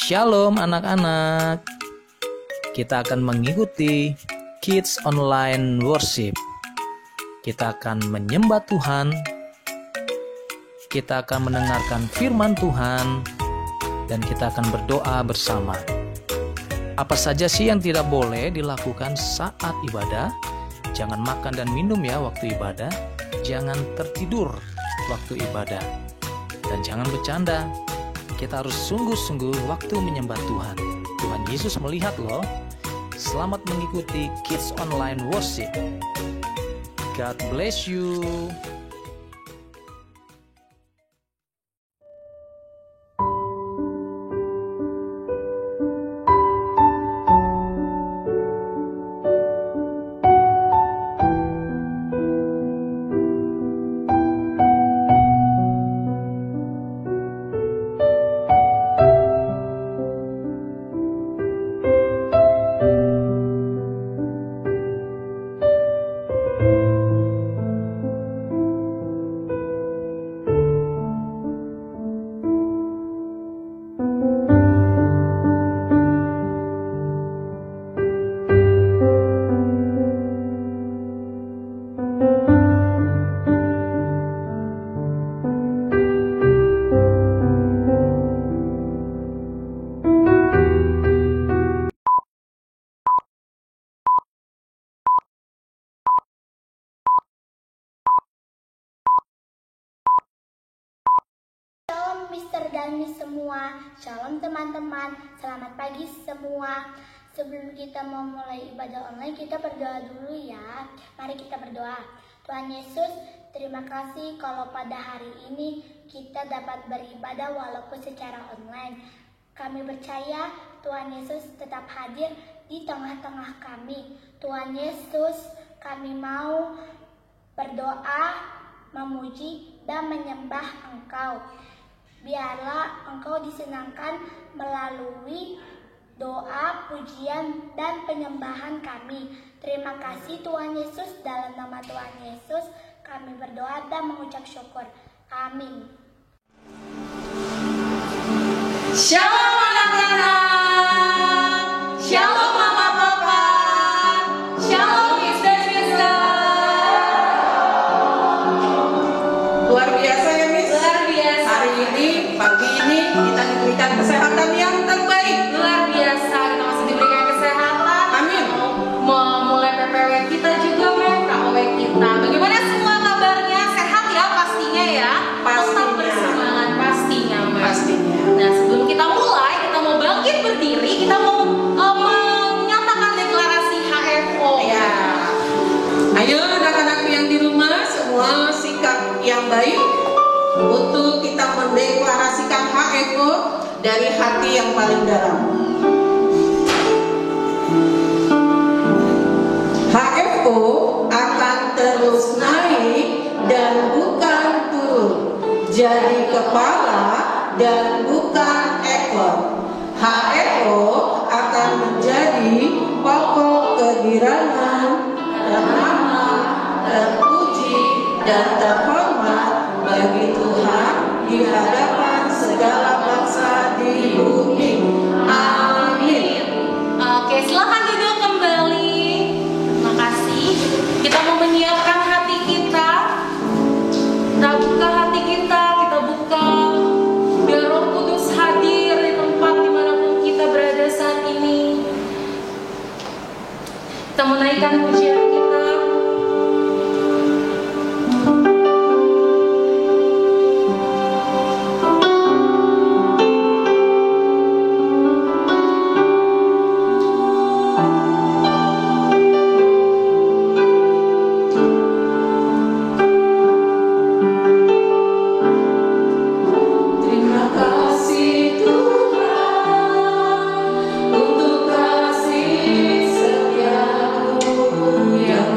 Shalom anak-anak. Kita akan mengikuti Kids Online Worship. Kita akan menyembah Tuhan. Kita akan mendengarkan firman Tuhan dan kita akan berdoa bersama. Apa saja sih yang tidak boleh dilakukan saat ibadah? Jangan makan dan minum ya waktu ibadah. Jangan tertidur waktu ibadah. Dan jangan bercanda. Kita harus sungguh-sungguh waktu menyembah Tuhan. Tuhan Yesus melihat loh. Selamat mengikuti Kids Online Worship. God bless you. Mister dan Miss semua, shalom teman-teman, selamat pagi semua. Sebelum kita memulai ibadah online, kita berdoa dulu ya. Mari kita berdoa. Tuhan Yesus, terima kasih kalau pada hari ini kita dapat beribadah walaupun secara online. Kami percaya Tuhan Yesus tetap hadir di tengah-tengah kami. Tuhan Yesus, kami mau berdoa, memuji, dan menyembah Engkau. Biarlah Engkau disenangkan melalui doa, pujian, dan penyembahan kami. Terima kasih Tuhan Yesus, dalam nama Tuhan Yesus kami berdoa dan mengucap syukur. Amin. Shalom anak-anak. Shalom mama papa. Shalom Miss dan Mister. Luar biasa ya Miss. Luar biasa. Hari ini, pagi ini kita diberikan kesehatan yang terbaik. Luar biasa, kita masih diberikan kesehatan. Amin. Memulai PPW kita juga, KOW kita. Bagaimana semua kabarnya? Sehat ya pastinya ya. Pastinya. Tetap bersemangat pastinya, Mbak. Pastinya. Nah, sebelum kita mulai, kita mau bangkit berdiri, kita mau menyatakan deklarasi HFO. Ya. Ayo anak-anakku yang di rumah, semua sikap yang baik untuk kita mendeklarasikan HFO dari hati yang paling dalam. HFO akan terus naik dan bukan turun, jadi kepala dan bukan ekor. HFO akan menjadi pokok kegirangan, ternama, terpuji, dan terhormat bagi Tuhan di hadapan segala bangsa di bumi. Amin. Oke, silakan duduk kembali. Terima kasih. Kita mau menyiapkan hati kita. Kita buka hati kita buka biar Roh Kudus hadir di tempat dimanapun kita berada saat ini. Kita menaikkan pujian kita. Terima kasih Tuhan untuk kasih setiamu yang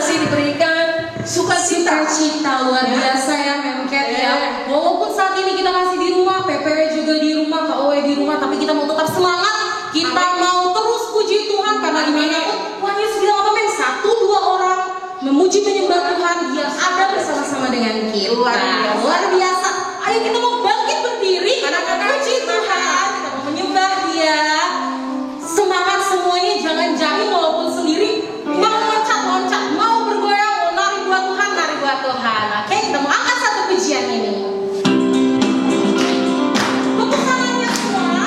masih diberikan sukacita luar biasa ya Memket ya. Walaupun saat ini kita masih di rumah, PPW juga di rumah, KOW di rumah, tapi kita mau tetap semangat. Kita mau terus puji Tuhan karena dimanapun Tuhan Yesus bilang apa men? 1-2 orang memuji menyembah Tuhan, Dia ada bersama-sama dengan kita. Luar biasa. Ayo kita mau bangkit berdiri, kita mau puji Tuhan, kita mau menyembah Dia. Semangat semuanya, jangan jahil walaupun sendiri. Mau loncat-loncat, mau bergoyang, mau nari buat Tuhan, nari buat Tuhan. Oke, kita mau angkat satu pujian ini. Tepuk tangannya semua.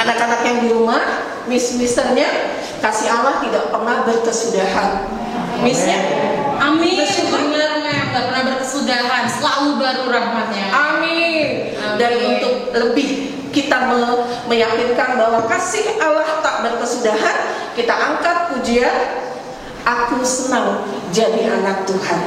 anak-anak yang di rumah, misternya kasih Allah tidak pernah berkesudahan. Missnya, amin. Benar Mem, gak pernah berkesudahan, selalu baru rahmatnya. Amin. Dan untuk lebih kita meyakinkan bahwa kasih Allah tak berkesudahan, kita angkat pujian, aku senang jadi anak Tuhan.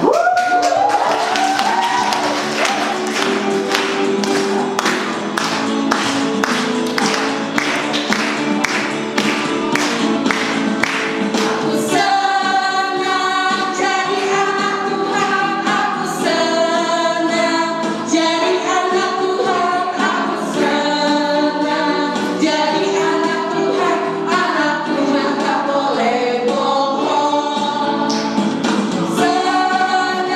Senang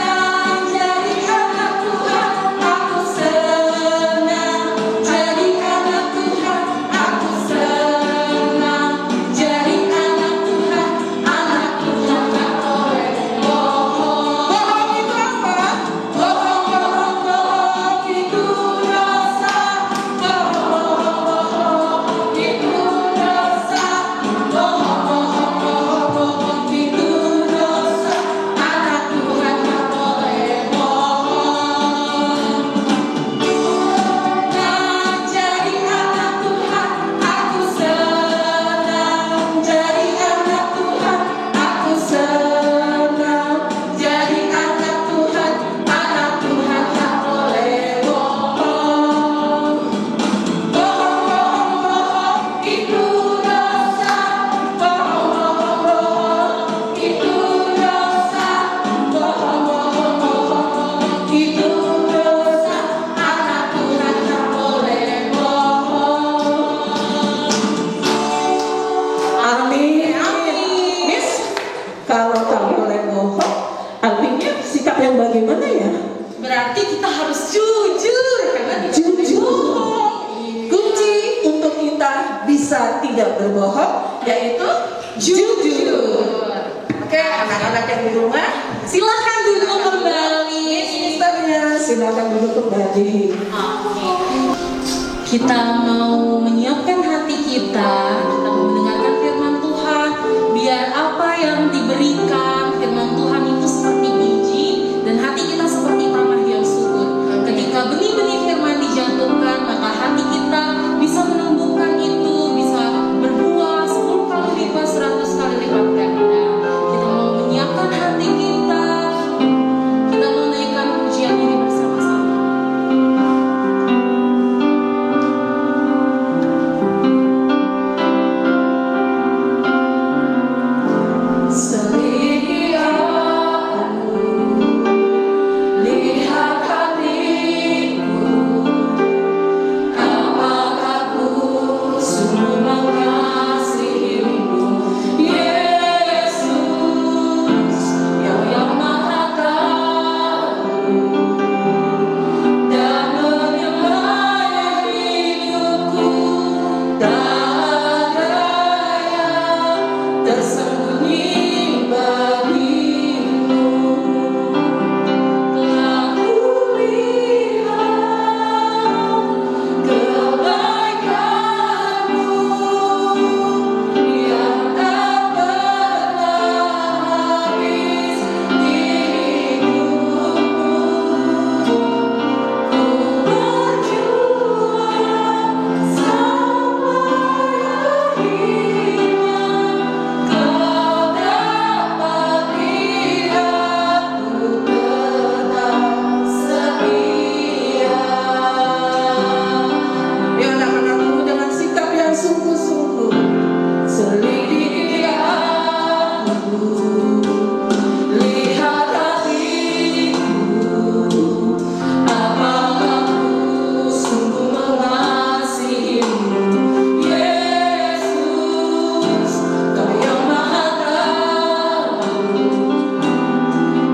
harus jujur karena Jujur. Kunci untuk kita bisa tidak berbohong yaitu jujur. Oke, anak-anak yang di rumah, silakan duduk kembali. Misternya silakan duduk kembali. Oke. Kita mau menyiapkan hati kita mau mendengarkan firman Tuhan, biar apa yang diberikan firman Tuhan itu seperti biji dan hati kita seperti tanah yang subur. Ketika benih-benih firman dijatuhkan, maka hati kita bisa menumbuhkan itu, bisa berbuah 10 kali lipat, 100 kali lipat ganda. Kita mau menyiapkan hati kita mau naikkan pujian ini bersama-sama. Selidiki aku, lihat hatiku, apakah ku sungguh mengasihimu, Yesus yang Maha Tahu dan menilai hidupku, tak ada yang tersembunyi bagimu. Telah kulihat kebaikanmu yang tak pernah habis di hidupku. Ku berjuang sampai akhirnya, kau dapat lihat ku tetap setia. Ya anak-anakku, dengan sikap yang sungguh-sungguh, selidiki aku, lihat hatiku, apakah ku sungguh mengasihimu, Yesus, Kau yang Maha Tahu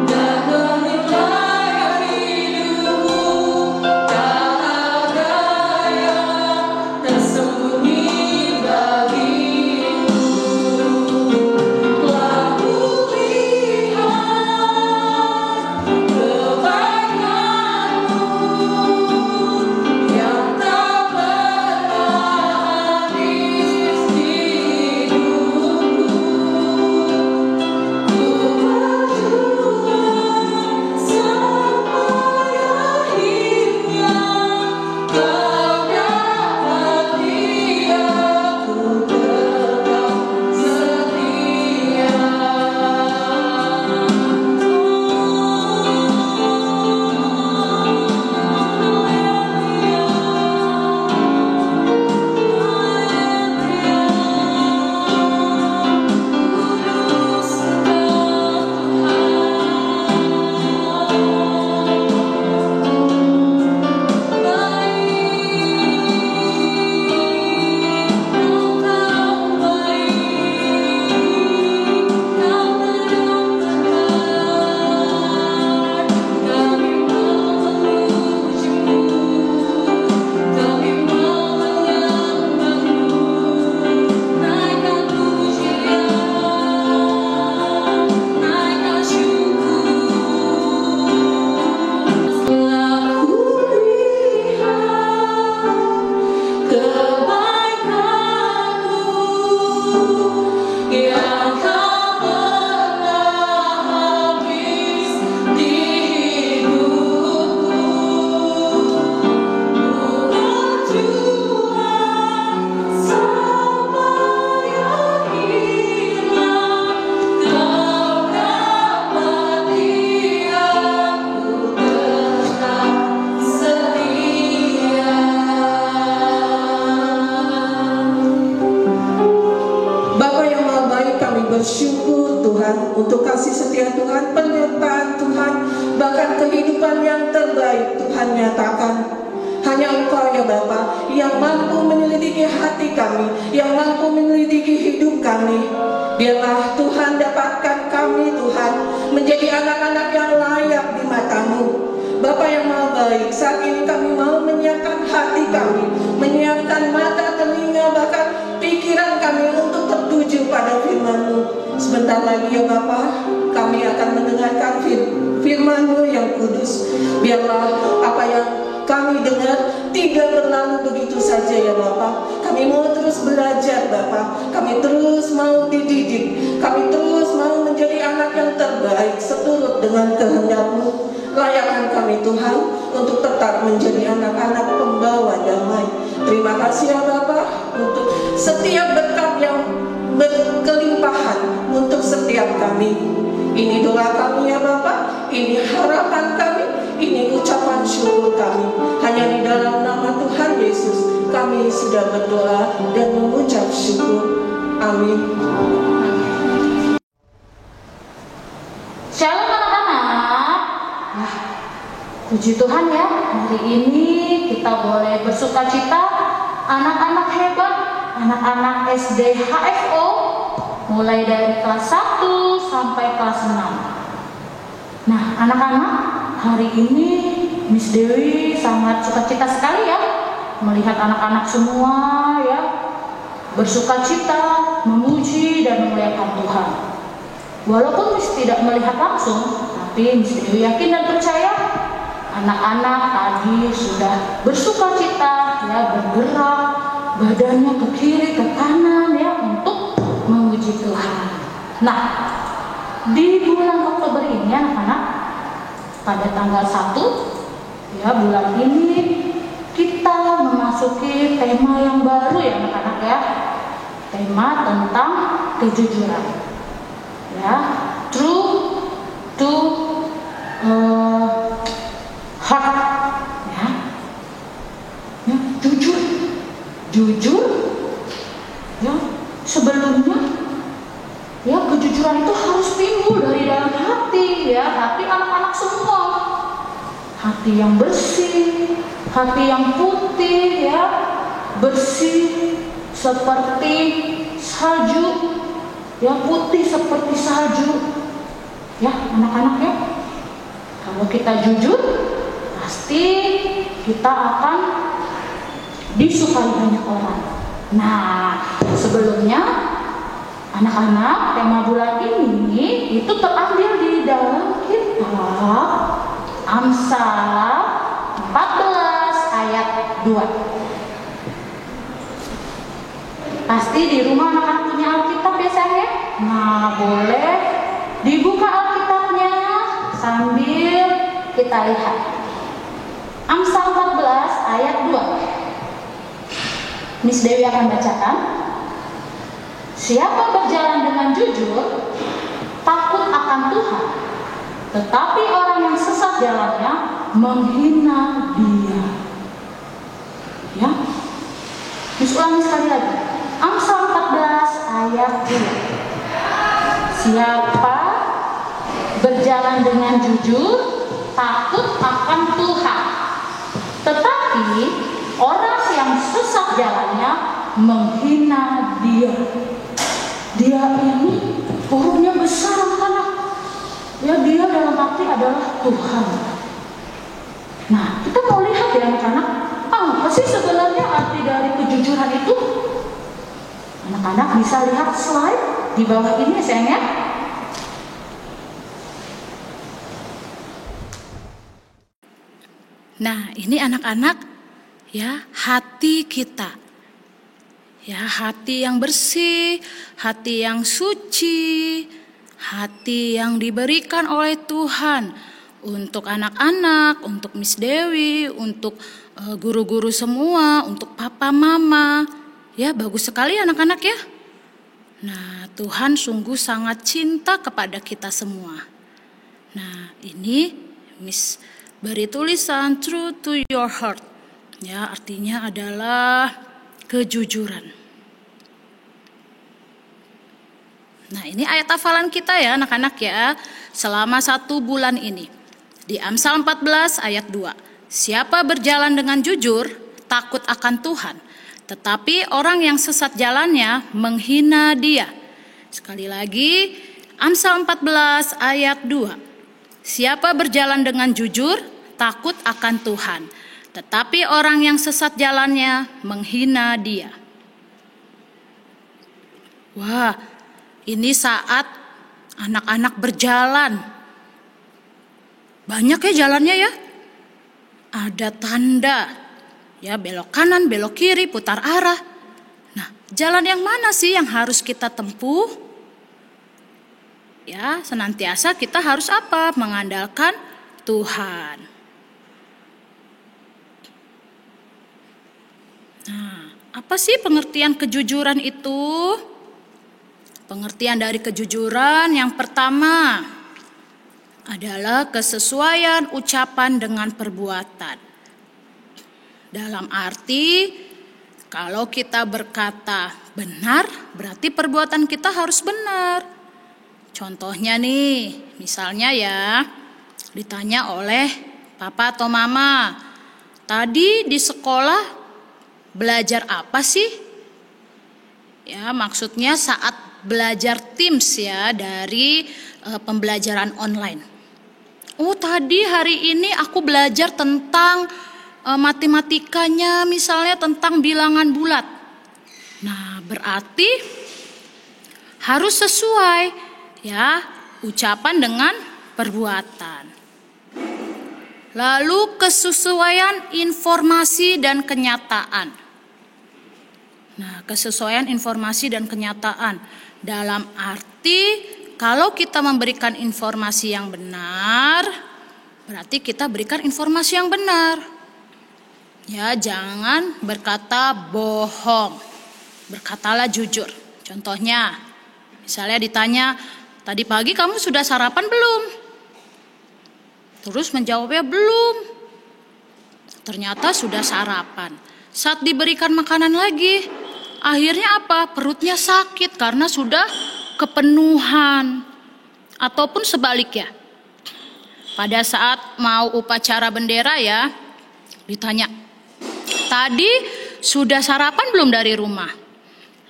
dan menilai hidupku, tak ada yang tersembunyi bagimu. Telah kulihat kebaikanmu yang tak pernah habis di hidupku. Ku berjuang sampai akhirnya, kau dapat lihat ku tetap setia. Yang tak pernah habis di hidupku. Ku berjuang sampai akhirnya, kau dapat lihat ku tetap setia. Bapa yang Maha Baik, kami bersyukur Tuhan untuk kasih setia Tuhan, penyertaan Tuhan, bahkan kehidupan yang terbaik Tuhan nyatakan. Hanya Engkau ya Bapa yang mampu menyelidiki hati kami, yang mampu menyelidiki hidup kami. Biarlah Tuhan dapatkan kami Tuhan menjadi anak-anak yang layak di mata-Mu. Bapa yang Maha baik. Saat ini kami mau menyiapkan hati kami, menyiapkan mata, telinga, bahkan pikiran kami untuk tertuju pada firman-Mu. Sebentar lagi ya Bapa, kami akan mendengarkan firman-Mu yang kudus. Biarlah apa yang kami dengar tidak berlalu begitu saja ya Bapa. Kami mau terus belajar Bapa. Kami terus mau dididik. Kami terus mau menjadi anak yang terbaik seturut dengan kehendak-Mu. Layakkan kami Tuhan untuk tetap menjadi anak-anak pembawa damai. Terima kasih ya Bapa untuk setiap berkat yang berkelimpahan untuk setiap kami. Ini doa kami ya Bapa, ini harapan kami, ini ucapan syukur kami. Hanya di dalam nama Tuhan Yesus kami sudah berdoa dan mengucap syukur. Amin. Shalom anak-anak. Puji Tuhan ya, hari ini kita boleh bersuka cita. Anak-anak hebat, anak-anak SD HFO, mulai dari kelas 1 sampai kelas 6. Nah anak-anak, hari ini Miss Dewi sangat sukacita sekali ya melihat anak-anak semua ya bersuka cita, memuji dan memuliakan Tuhan. Walaupun Miss tidak melihat langsung, tapi Miss Dewi yakin dan percaya anak-anak tadi sudah bersuka cita ya, bergerak badannya ke kiri ke kanan ya untuk memuji Tuhan. Nah, di bulan Oktober ini anak-anak, pada tanggal 1 ya bulan ini kita memasuki tema yang baru ya anak-anak ya. Tema tentang kejujuran. Ya, true to heart ya. Ya, jujur ya. Sebelumnya ya kejujuran itu harus timbul dari dalam hati ya, hati anak-anak semua. Hati yang bersih, hati yang putih ya, bersih seperti salju ya, putih seperti salju ya anak-anak ya. Kalau kita jujur pasti kita akan disukai banyak orang. Nah, sebelumnya anak-anak, tema bulan ini itu terambil di dalam kitab Amsal 14 ayat 2. Pasti di rumah anak-anak punya Alkitab biasanya. Nah, boleh dibuka Alkitabnya sambil kita lihat. Amsal 14 ayat 2. Miss Dewi akan bacakan. Siapa berjalan dengan jujur, takut akan Tuhan, tetapi orang yang sesat jalannya menghina Dia. Ya, Miss ulangi sekali lagi. Amsal 14 ayat 2. Siapa berjalan dengan jujur, takut akan Tuhan, tetapi orang yang sesat jalannya menghina Dia. Dia ini hurufnya besar anak-anak. Ya, Dia dalam arti adalah Tuhan. Nah, kita mau lihat ya anak-anak, apa sih sebenarnya arti dari kejujuran itu? Anak-anak bisa lihat slide di bawah ini ya sayang ya. Nah, ini anak-anak ya, hati kita. Ya, hati yang bersih, hati yang suci, hati yang diberikan oleh Tuhan untuk anak-anak, untuk Miss Dewi, untuk guru-guru semua, untuk papa mama. Ya, bagus sekali anak-anak ya. Nah, Tuhan sungguh sangat cinta kepada kita semua. Nah, ini Miss beri tulisan true to your heart. Ya, artinya adalah kejujuran. Nah, ini ayat hafalan kita ya anak-anak ya, selama 1 bulan ini. Di Amsal 14 ayat 2. Siapa berjalan dengan jujur, takut akan Tuhan, tetapi orang yang sesat jalannya menghina Dia. Sekali lagi, Amsal 14 ayat 2. Siapa berjalan dengan jujur, takut akan Tuhan, tetapi orang yang sesat jalannya menghina Dia. Wah, ini saat anak-anak berjalan. Banyak ya jalannya ya. Ada tanda, ya belok kanan, belok kiri, putar arah. Nah, jalan yang mana sih yang harus kita tempuh? Ya, senantiasa kita harus apa? Mengandalkan Tuhan. Nah, apa sih pengertian kejujuran itu? Pengertian dari kejujuran yang pertama adalah kesesuaian ucapan dengan perbuatan. Dalam arti, kalau kita berkata benar, berarti perbuatan kita harus benar. Contohnya nih, misalnya ya, ditanya oleh papa atau mama, tadi di sekolah belajar apa sih? Ya, maksudnya saat belajar Teams ya dari pembelajaran online. Oh, tadi hari ini aku belajar tentang matematikanya, misalnya tentang bilangan bulat. Nah, berarti harus sesuai ya ucapan dengan perbuatan. Lalu kesesuaian informasi dan kenyataan. Nah, kesesuaian informasi dan kenyataan dalam arti kalau kita memberikan informasi yang benar, berarti kita berikan informasi yang benar. Ya, jangan berkata bohong. Berkatalah jujur. Contohnya, misalnya ditanya, tadi pagi kamu sudah sarapan belum? Terus menjawabnya belum. Ternyata sudah sarapan. Saat diberikan makanan lagi, akhirnya apa? Perutnya sakit karena sudah kepenuhan. Ataupun sebaliknya. Pada saat mau upacara bendera ya, ditanya, tadi sudah sarapan belum dari rumah?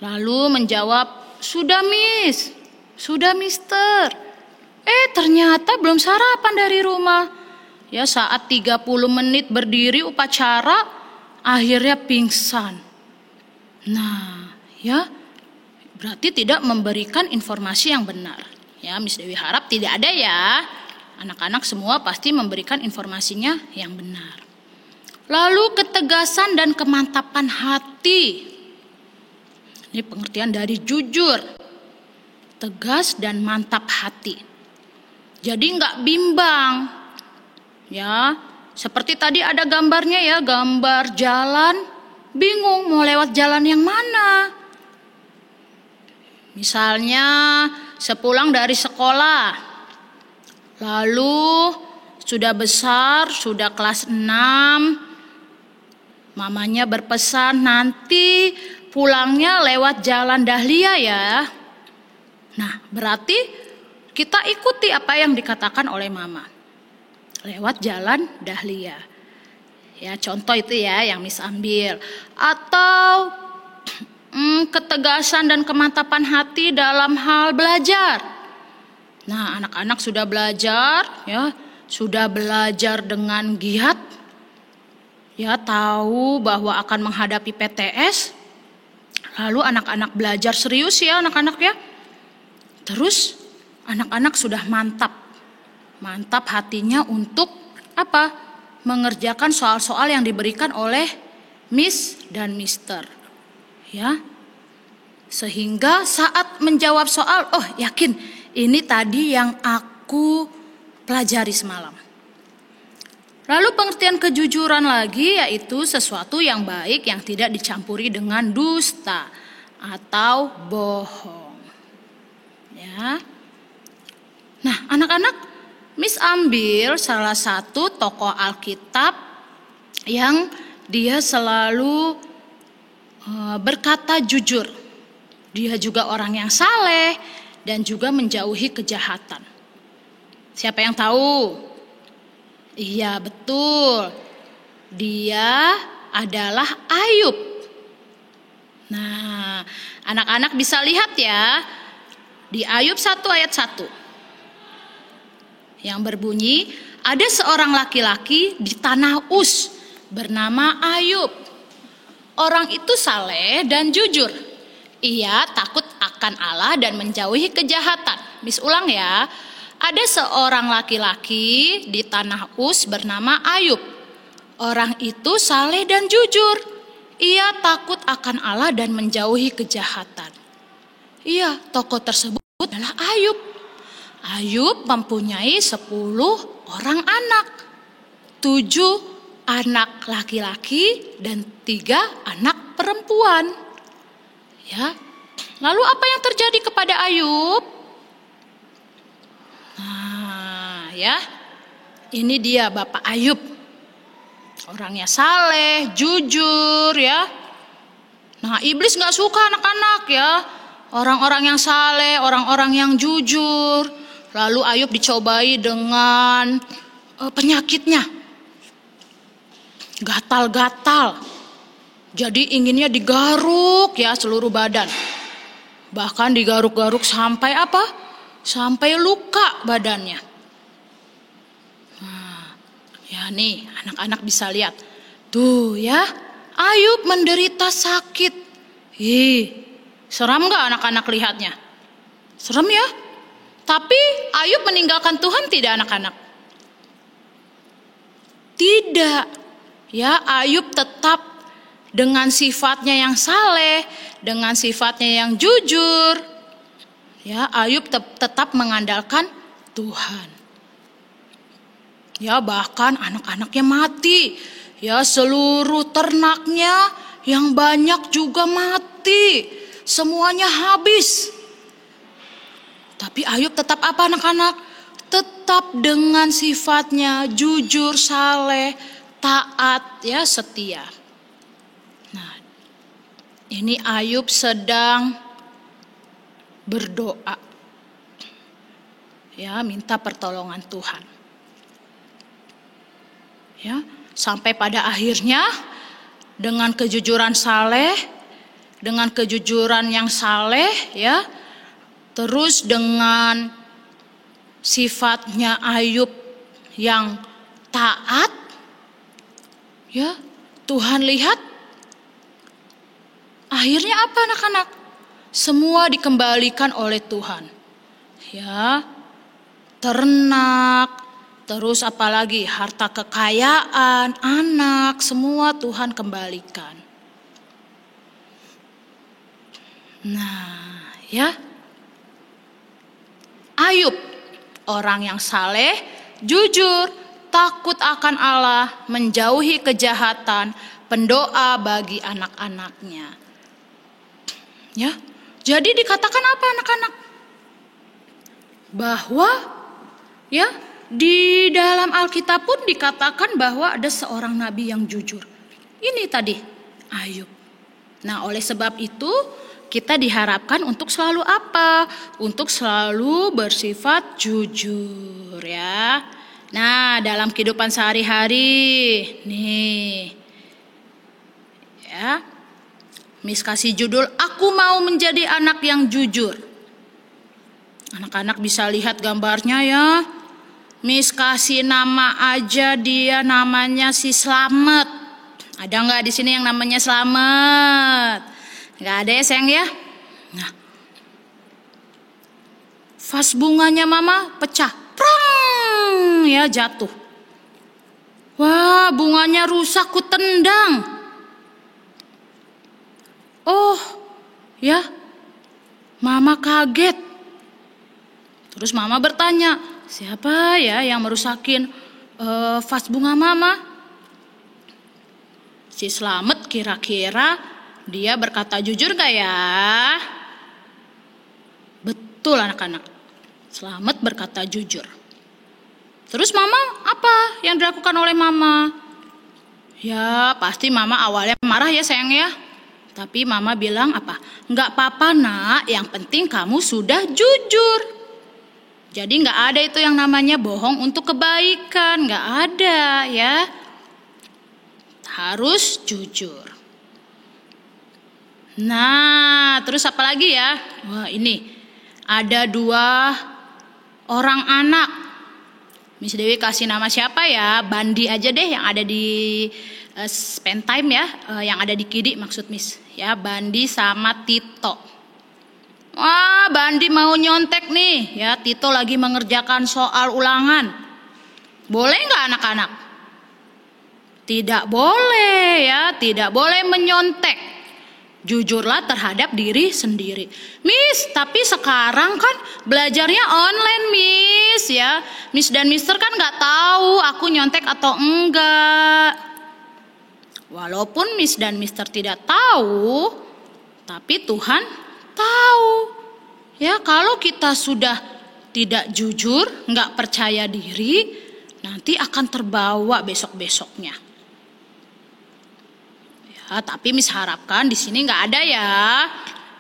Lalu menjawab, sudah miss, sudah mister. Ternyata belum sarapan dari rumah. Ya, saat 30 menit berdiri upacara, akhirnya pingsan. Nah, ya berarti tidak memberikan informasi yang benar. Ya, Miss Dewi harap tidak ada ya. Anak-anak semua pasti memberikan informasinya yang benar. Lalu ketegasan dan kemantapan hati. Ini pengertian dari jujur. Tegas dan mantap hati. Jadi nggak bimbang. Ya, seperti tadi ada gambarnya ya, gambar jalan, bingung mau lewat jalan yang mana. Misalnya sepulang dari sekolah, lalu sudah besar, sudah kelas 6, mamanya berpesan nanti pulangnya lewat jalan Dahlia ya. Nah, berarti kita ikuti apa yang dikatakan oleh mama. Lewat jalan Dahlia. Ya, contoh itu ya yang Miss ambil. Atau ketegasan dan kemantapan hati dalam hal belajar. Nah, anak-anak sudah belajar ya, sudah belajar dengan giat. Ya, tahu bahwa akan menghadapi PTS. Lalu anak-anak belajar serius ya anak-anak ya. Terus anak-anak sudah mantap hatinya untuk apa? Mengerjakan soal-soal yang diberikan oleh Miss dan Mister. Ya. Sehingga saat menjawab soal, oh yakin ini tadi yang aku pelajari semalam. Lalu pengertian kejujuran lagi yaitu sesuatu yang baik yang tidak dicampuri dengan dusta atau bohong. Ya. Nah, anak-anak, Miss ambil salah satu tokoh Alkitab yang dia selalu berkata jujur. Dia juga orang yang saleh dan juga menjauhi kejahatan. Siapa yang tahu? Iya, betul. Dia adalah Ayub. Nah, anak-anak bisa lihat ya di Ayub 1 ayat 1. Yang berbunyi, ada seorang laki-laki di tanah Uz bernama Ayub. Orang itu saleh dan jujur. Ia takut akan Allah dan menjauhi kejahatan. Miss ulang ya. Ada seorang laki-laki di tanah Uz bernama Ayub. Orang itu saleh dan jujur. Ia takut akan Allah dan menjauhi kejahatan. Iya, tokoh tersebut adalah Ayub. Ayub mempunyai 10 orang anak. 7 anak laki-laki dan 3 anak perempuan. Ya. Lalu apa yang terjadi kepada Ayub? Nah, ya. Ini dia Bapak Ayub. Orangnya saleh, jujur ya. Nah, iblis gak suka anak-anak ya. Orang-orang yang saleh, orang-orang yang jujur. Lalu Ayub dicobai dengan penyakitnya. Gatal-gatal. Jadi inginnya digaruk ya seluruh badan. Bahkan digaruk-garuk sampai apa? Sampai luka badannya. Nah, ya nih anak-anak bisa lihat. Tuh ya, Ayub menderita sakit. Seram gak anak-anak lihatnya? Serem ya? Tapi Ayub meninggalkan Tuhan tidak anak-anak? Tidak. Ya, Ayub tetap dengan sifatnya yang saleh, dengan sifatnya yang jujur. Ya, Ayub tetap mengandalkan Tuhan. Ya, bahkan anak-anaknya mati. Ya, seluruh ternaknya yang banyak juga mati. Semuanya habis. Tapi Ayub tetap apa anak-anak? Tetap dengan sifatnya jujur, saleh, taat, ya, setia. Nah, ini Ayub sedang berdoa. Ya, minta pertolongan Tuhan. Ya, sampai pada akhirnya dengan kejujuran saleh, dengan kejujuran yang saleh, ya, terus dengan sifatnya Ayub yang taat, ya, Tuhan lihat akhirnya apa anak-anak? Semua dikembalikan oleh Tuhan. Ya, ternak, terus apalagi harta kekayaan, anak, semua Tuhan kembalikan. Nah, ya. Ayub, orang yang saleh, jujur, takut akan Allah, menjauhi kejahatan, pendoa bagi anak-anaknya. Ya, jadi dikatakan apa anak-anak? Bahwa ya di dalam Alkitab pun dikatakan bahwa ada seorang nabi yang jujur. Ini tadi Ayub. Nah, oleh sebab itu kita diharapkan untuk selalu apa? Untuk selalu bersifat jujur ya. Nah, dalam kehidupan sehari-hari nih. Ya. Miss kasih judul, aku mau menjadi anak yang jujur. Anak-anak bisa lihat gambarnya ya. Miss kasih nama aja, dia namanya si Slamet. Ada nggak di sini yang namanya Slamet? Nggak ada ya sayang ya. Nah, vas bunganya mama pecah, prang ya jatuh. Wah, bunganya rusak, ku tendang. Oh, ya, mama kaget. Terus mama bertanya, siapa ya yang merusakin vas bunga mama? Si Slamet kira-kira dia berkata jujur gak ya? Betul anak-anak. Slamet berkata jujur. Terus mama apa yang dilakukan oleh mama? Ya pasti mama awalnya marah ya sayang ya. Tapi mama bilang apa? Gak apa-apa nak, yang penting kamu sudah jujur. Jadi gak ada itu yang namanya bohong untuk kebaikan. Gak ada ya. Harus jujur. Nah, terus apa lagi ya? Wah, ini ada 2 orang anak. Miss Dewi kasih nama siapa ya? Bandi aja deh yang ada di spend time ya, yang ada di KIDI maksud Miss. Ya, Bandi sama Tito. Wah, Bandi mau nyontek nih. Ya, Tito lagi mengerjakan soal ulangan. Boleh nggak anak-anak? Tidak boleh ya, tidak boleh menyontek. Jujurlah terhadap diri sendiri. Miss, tapi sekarang kan belajarnya online, Miss ya. Miss dan Mister kan nggak tahu aku nyontek atau enggak. Walaupun Miss dan Mister tidak tahu, tapi Tuhan tahu. Ya, kalau kita sudah tidak jujur, nggak percaya diri, nanti akan terbawa besok-besoknya. Tapi Miss harapkan di sini nggak ada ya.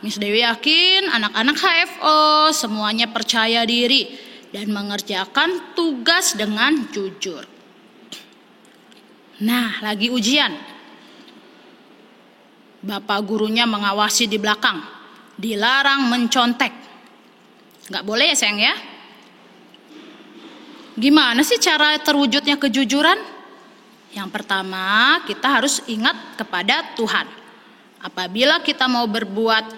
Miss Dewi yakin anak-anak HFO semuanya percaya diri dan mengerjakan tugas dengan jujur. Nah, lagi ujian. Bapak gurunya mengawasi di belakang. Dilarang mencontek. Nggak boleh ya sayang ya? Gimana sih cara terwujudnya kejujuran? Yang pertama, kita harus ingat kepada Tuhan. Apabila kita mau berbuat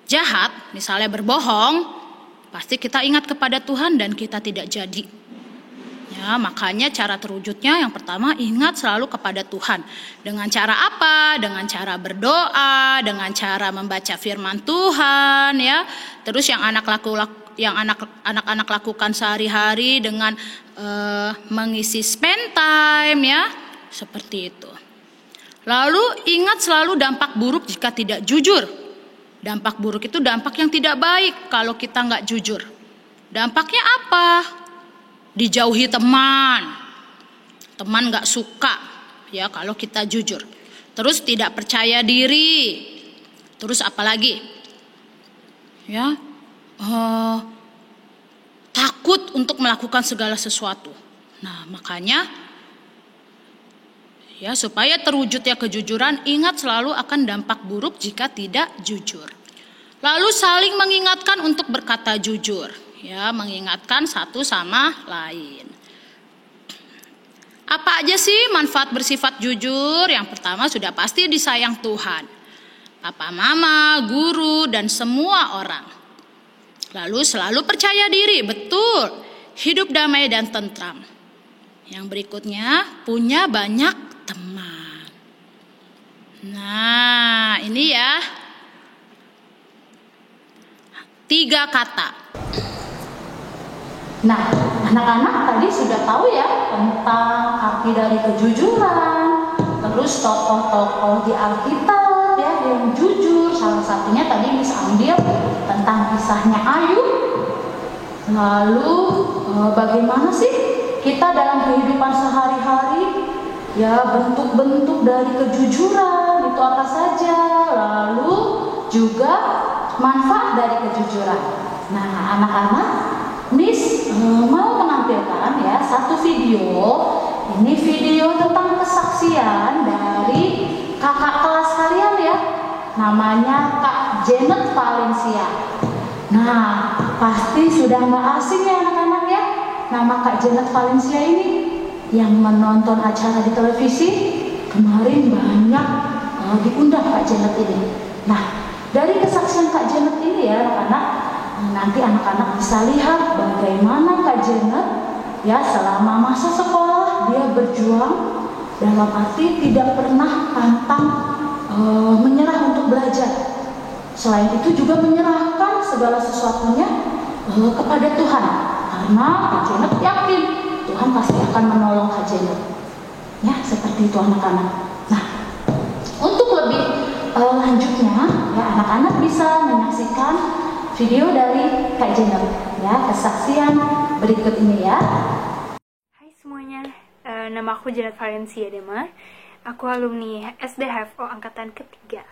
jahat, misalnya berbohong, pasti kita ingat kepada Tuhan dan kita tidak jadi. Ya, makanya cara terwujudnya yang pertama ingat selalu kepada Tuhan. Dengan cara apa? Dengan cara berdoa, dengan cara membaca firman Tuhan ya. Terus yang anak-anak lakukan sehari-hari dengan mengisi spend time ya, seperti itu. Lalu ingat selalu dampak buruk jika tidak jujur. Dampak buruk itu dampak yang tidak baik kalau kita nggak jujur. Dampaknya apa? Dijauhi teman nggak suka ya kalau kita jujur. Terus tidak percaya diri. Terus apa lagi? Ya, takut untuk melakukan segala sesuatu. Nah, makanya ya supaya terwujudnya kejujuran, ingat selalu akan dampak buruk jika tidak jujur. Lalu saling mengingatkan untuk berkata jujur, ya, mengingatkan satu sama lain. Apa aja sih manfaat bersifat jujur? Yang pertama sudah pasti disayang Tuhan. Papa, mama, guru, dan semua orang. Lalu selalu percaya diri, betul, hidup damai dan tentram. Yang berikutnya, punya banyak teman. Nah, ini ya 3 kata. Nah, anak-anak tadi sudah tahu ya tentang arti dari kejujuran. Terus tokoh-tokoh di Alkitab ya yang jujur. Salah satunya tadi Miss ambil tentang kisahnya Ayub. Lalu bagaimana sih kita dalam kehidupan sehari-hari ya, bentuk-bentuk dari kejujuran itu apa saja, lalu juga manfaat dari kejujuran. Nah, anak-anak, Miss mau menampilkan ya satu video. Ini video tentang kesaksian dari kakak kelas kalian ya, namanya Kak Janet Valencia. Nah, pasti sudah nggak asing ya anak-anak ya, nama Kak Janet Valencia ini. Yang menonton acara di televisi kemarin banyak diundang Kak Janet ini. Nah, dari kesaksian Kak Janet ini ya anak-anak, nanti anak-anak bisa lihat bagaimana Kak Janet ya selama masa sekolah dia berjuang dalam arti tidak pernah pantang menyerah untuk belajar. Selain itu juga menyerahkan segala sesuatunya kepada Tuhan, karena Kak Janet yakin Tuhan pasti akan menolong Kak Janet. Ya, seperti itu anak-anak. Nah, untuk lebih lanjutnya ya anak-anak bisa menyaksikan video dari Kak Janet ya, kesaksian berikut ini ya. Hai semuanya, nama aku Janet Valencia Dema. Aku alumni SD HFO angkatan ketiga.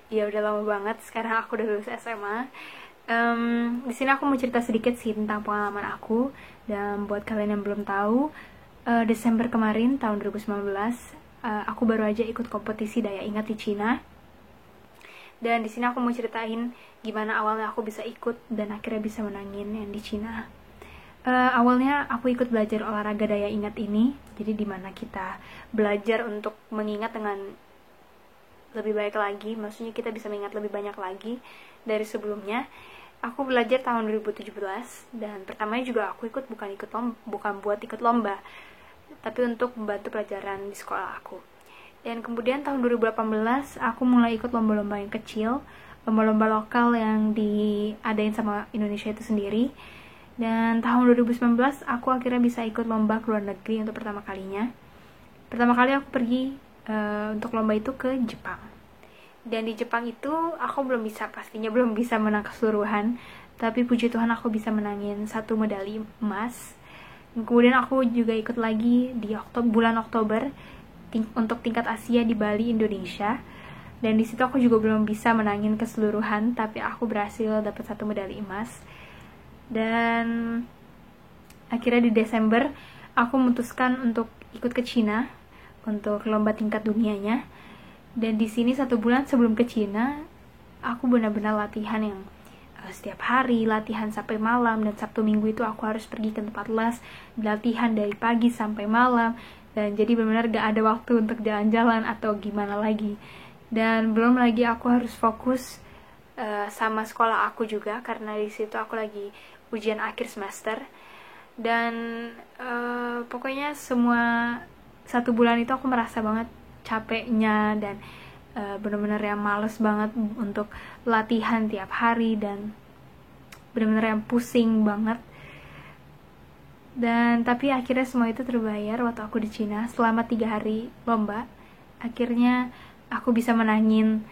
Ya udah lama banget, sekarang aku udah lulus SMA. Di sini aku mau cerita sedikit sih tentang pengalaman aku. Dan buat kalian yang belum tahu, Desember kemarin tahun 2019 aku baru aja ikut kompetisi daya ingat di Cina. Dan di sini aku mau ceritain gimana awalnya aku bisa ikut dan akhirnya bisa menangin yang di Cina. Awalnya aku ikut belajar olahraga daya ingat ini, jadi dimana kita belajar untuk mengingat dengan lebih baik lagi, maksudnya kita bisa mengingat lebih banyak lagi dari sebelumnya. Aku belajar tahun 2017 dan pertamanya juga aku ikut bukan buat ikut lomba, tapi untuk membantu pelajaran di sekolah aku. Dan kemudian tahun 2018 aku mulai ikut lomba-lomba yang kecil, lomba-lomba lokal yang diadain sama Indonesia itu sendiri. Dan tahun 2019 aku akhirnya bisa ikut lomba ke luar negeri untuk pertama kalinya. Pertama kali aku pergi untuk lomba itu ke Jepang. Dan di Jepang itu aku pastinya belum bisa menang keseluruhan, tapi puji Tuhan aku bisa menangin 1 medali emas. Kemudian aku juga ikut lagi di bulan Oktober untuk tingkat Asia di Bali, Indonesia. Dan di situ aku juga belum bisa menangin keseluruhan, tapi aku berhasil dapat 1 medali emas. Dan akhirnya di Desember aku memutuskan untuk ikut ke Cina untuk lomba tingkat dunianya. Dan di sini 1 bulan sebelum ke Cina aku benar-benar latihan yang setiap hari, latihan sampai malam. Dan Sabtu Minggu itu aku harus pergi ke tempat les, latihan dari pagi sampai malam. Dan jadi benar-benar gak ada waktu untuk jalan-jalan atau gimana lagi. Dan belum lagi aku harus fokus sama sekolah aku juga, karena di situ aku lagi ujian akhir semester. Dan pokoknya semua 1 bulan itu aku merasa banget capeknya dan benar-benar yang males banget untuk latihan tiap hari dan benar-benar yang pusing banget. Dan tapi akhirnya semua itu terbayar waktu aku di Cina. Selama 3 hari lomba, akhirnya aku bisa menangin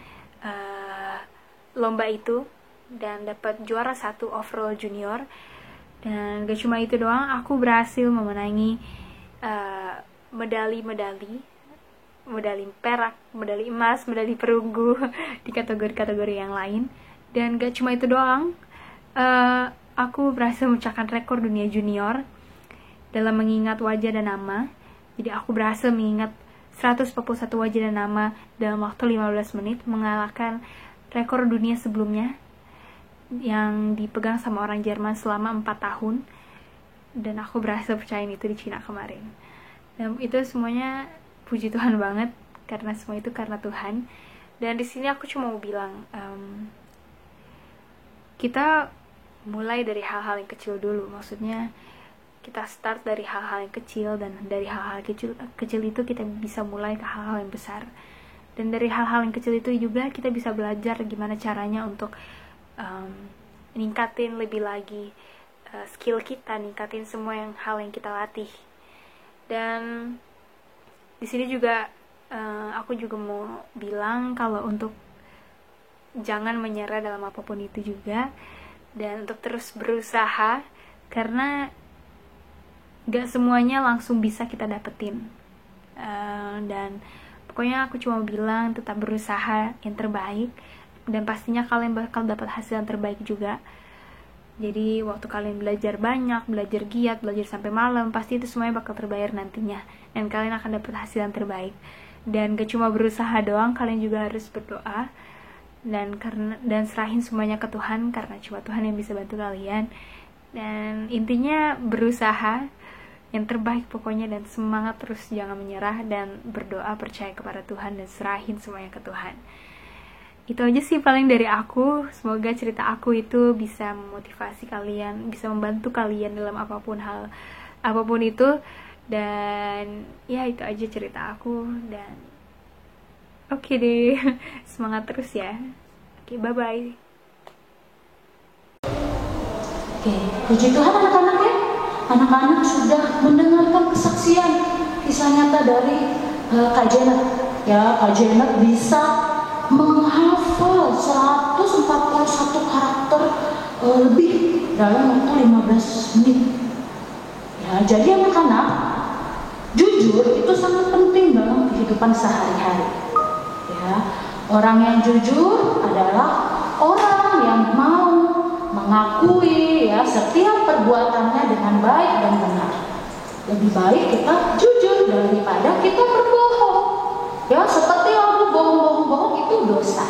lomba itu dan dapat juara 1 overall junior. Dan gak cuma itu doang, aku berhasil memenangi medali perak, medali emas, medali perunggu di kategori-kategori yang lain. Dan gak cuma itu doang, aku berhasil memecahkan rekor dunia junior dalam mengingat wajah dan nama. Jadi aku berhasil mengingat 141 wajah dan nama dalam waktu 15 menit, mengalahkan rekor dunia sebelumnya yang dipegang sama orang Jerman selama 4 tahun. Dan aku berhasil percayain itu di Cina kemarin. Dan itu semuanya puji Tuhan banget, karena semua itu karena Tuhan. Dan di sini aku cuma mau bilang, kita mulai dari hal-hal yang kecil dulu. Maksudnya kita start dari hal-hal yang kecil, dan dari hal-hal kecil itu kita bisa mulai ke hal-hal yang besar. Dan dari hal-hal yang kecil itu juga kita bisa belajar gimana caranya untuk ningkatin lebih lagi skill kita, ningkatin semua hal yang kita latih. Dan di sini juga aku juga mau bilang kalau untuk jangan menyerah dalam apapun itu juga, dan untuk terus berusaha, karena gak semuanya langsung bisa kita dapetin. Dan pokoknya aku cuma bilang tetap berusaha yang terbaik, dan pastinya kalian bakal dapat hasil yang terbaik juga. Jadi waktu kalian belajar banyak, belajar giat, belajar sampai malam, pasti itu semuanya bakal terbayar nantinya, dan kalian akan dapat hasil yang terbaik. Dan gak cuma berusaha doang, kalian juga harus berdoa dan serahin semuanya ke Tuhan, karena cuma Tuhan yang bisa bantu kalian. Dan intinya berusaha yang terbaik pokoknya, dan semangat terus, jangan menyerah, dan berdoa, percaya kepada Tuhan, dan serahin semuanya ke Tuhan. Itu aja sih paling dari aku. Semoga cerita aku itu bisa memotivasi kalian, bisa membantu kalian dalam apapun itu. Dan ya itu aja cerita aku. Dan oke deh, semangat terus ya. Oke, bye bye. Oke, puji Tuhan anak-anaknya. Anak-anak sudah mendengarkan kesaksian kisah nyata dari Kak Janet. Ya, Kak Janet bisa menghafal 141 karakter lebih dalam waktu 15 menit. Ya, jadi anak-anak, jujur itu sangat penting dalam kehidupan sehari-hari. Ya, orang yang jujur adalah orang yang mau mengakui ya setiap perbuatannya dengan baik dan benar. Lebih baik kita jujur daripada kita berbohong. Ya, seperti orang bohong-bohong itu dosa.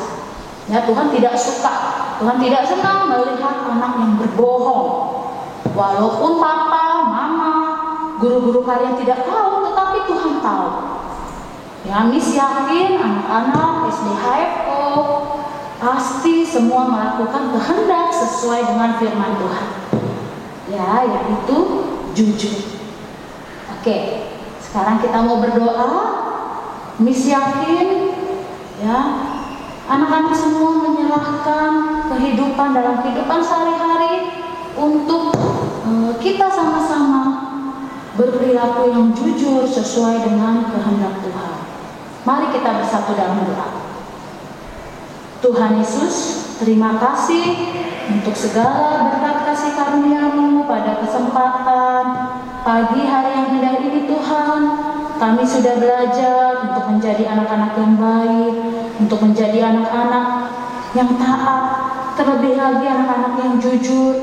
Ya, Tuhan tidak suka. Tuhan tidak senang melihat anak yang berbohong. Walaupun papa, mama, guru-guru kalian tidak tahu, tetapi Tuhan tahu. Ya, Miss yakin anak-anak SD HFO pasti semua melakukan kehendak sesuai dengan firman Tuhan. Ya, yaitu jujur. Oke, sekarang kita mau berdoa. Miss yakin ya, anak-anak semua menyerahkan kehidupan dalam kehidupan sehari-hari untuk kita sama-sama berperilaku yang jujur sesuai dengan kehendak Tuhan. Mari kita bersatu dalam doa. Tuhan Yesus, terima kasih untuk segala berkat kasih karunia-Mu pada kesempatan pagi hari yang indah ini Tuhan. Kami sudah belajar untuk menjadi anak-anak yang baik, untuk menjadi anak-anak yang taat, terlebih lagi anak-anak yang jujur,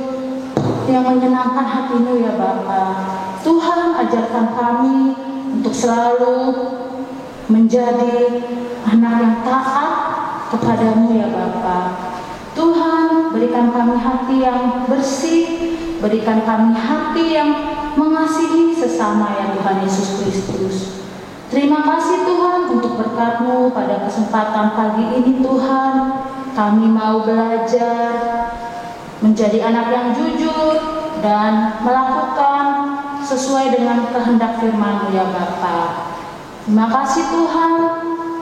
yang menyenangkan hati-Mu ya Bapa. Tuhan, ajarkan kami untuk selalu menjadi anak yang taat kepada-Mu ya Bapa. Tuhan, berikan kami hati yang bersih, berikan kami hati yang mengasihi sesama ya Tuhan Yesus Kristus. Terima kasih Tuhan untuk berkat-Mu pada kesempatan pagi ini Tuhan. Kami mau belajar menjadi anak yang jujur dan melakukan sesuai dengan kehendak firman-Mu ya Bapa. Terima kasih Tuhan.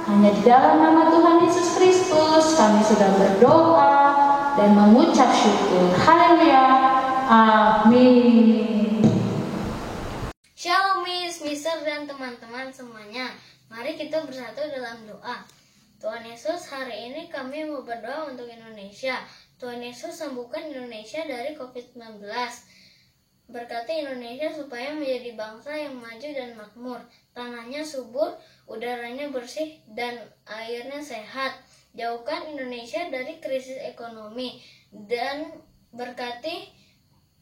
Hanya di dalam nama Tuhan Yesus Kristus kami sudah berdoa dan mengucap syukur. Haleluya. Amin. Shalom Miss, Mister dan teman-teman semuanya. Mari kita bersatu dalam doa. Tuhan Yesus, hari ini kami mau berdoa untuk Indonesia. Tuhan Yesus, sembuhkan Indonesia dari COVID-19. Berkati Indonesia supaya menjadi bangsa yang maju dan makmur. Tanahnya subur, udaranya bersih, dan airnya sehat. Jauhkan Indonesia dari krisis ekonomi. Dan berkati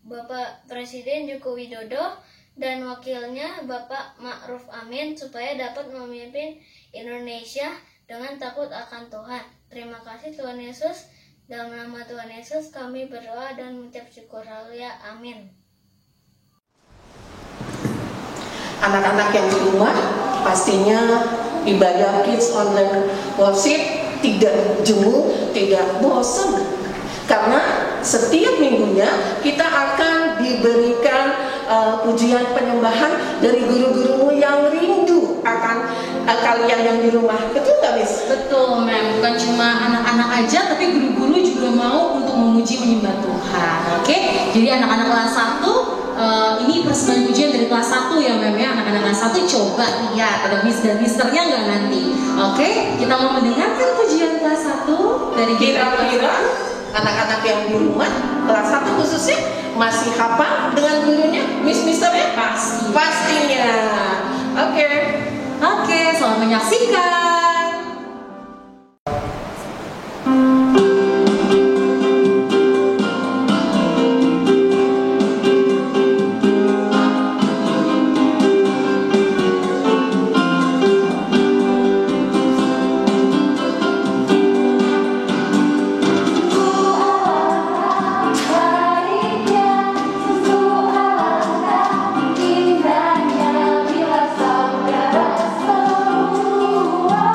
Bapak Presiden Joko Widodo dan wakilnya Bapak Ma'ruf Amin supaya dapat memimpin Indonesia dengan takut akan Tuhan. Terima kasih Tuhan Yesus. Dalam nama Tuhan Yesus kami berdoa dan mengucap syukur. Haleluya. Amin. Anak-anak yang di rumah pastinya ibadah Kids Online Worship tidak jemu, tidak bosan, karena setiap minggunya kita akan diberikan pujian penyembahan dari guru-gurumu yang rindu akan kalian yang di rumah. Betul nggak Miss? Betul Mem, bukan cuma anak-anak aja tapi guru-guru juga mau untuk memuji menyembah Tuhan. Oke, jadi anak-anak kelas 1 ini persembahan pujian dari kelas 1 ya Mem ya. Anak-anak kelas 1 coba lihat ada Miss dan Misternya nggak nanti. Oke, kita mau mendengarkan pujian kelas 1 dari Kira-kira anak-anak yang di rumah kelas 1 khususnya masih hafal dengan gurunya, Misternya? Pasti. Pastinya. Oke, selamat menyaksikan. Indahnya bila saudara semua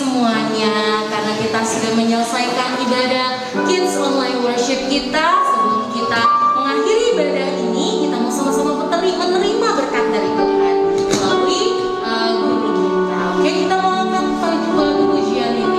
semuanya, karena kita sudah menyelesaikan ibadah Kids Online Worship kita. Sebelum kita mengakhiri ibadah ini, kita mau sama-sama menerima berkat dari Tuhan melalui guru kita. Oke, kita mau angkat lagu pujian ini.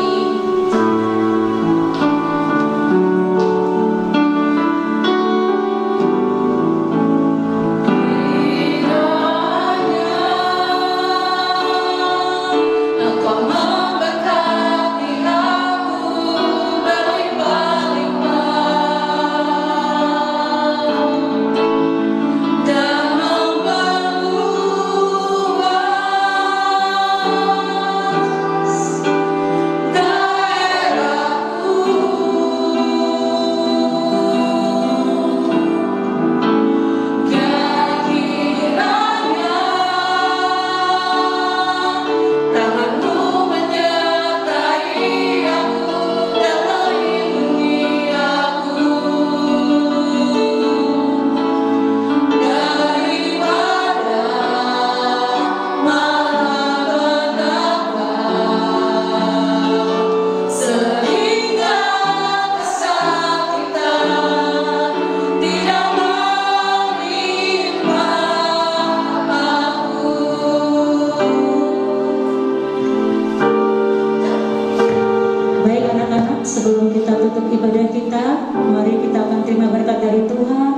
Sebelum kita tutup ibadah kita, mari kita akan terima berkat dari Tuhan.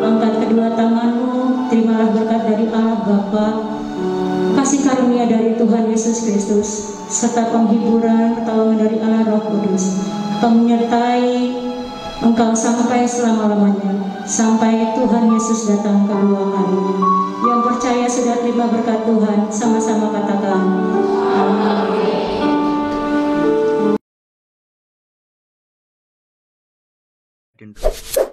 Angkat kedua tanganmu, terimalah berkat dari Allah Bapa, kasih karunia dari Tuhan Yesus Kristus, serta penghiburan pertolongan dari Allah Roh Kudus, akan menyertai engkau sampai selama-lamanya, sampai Tuhan Yesus datang kedua kalinya. Yang percaya sudah terima berkat Tuhan, sama-sama katakan amin. Identitas.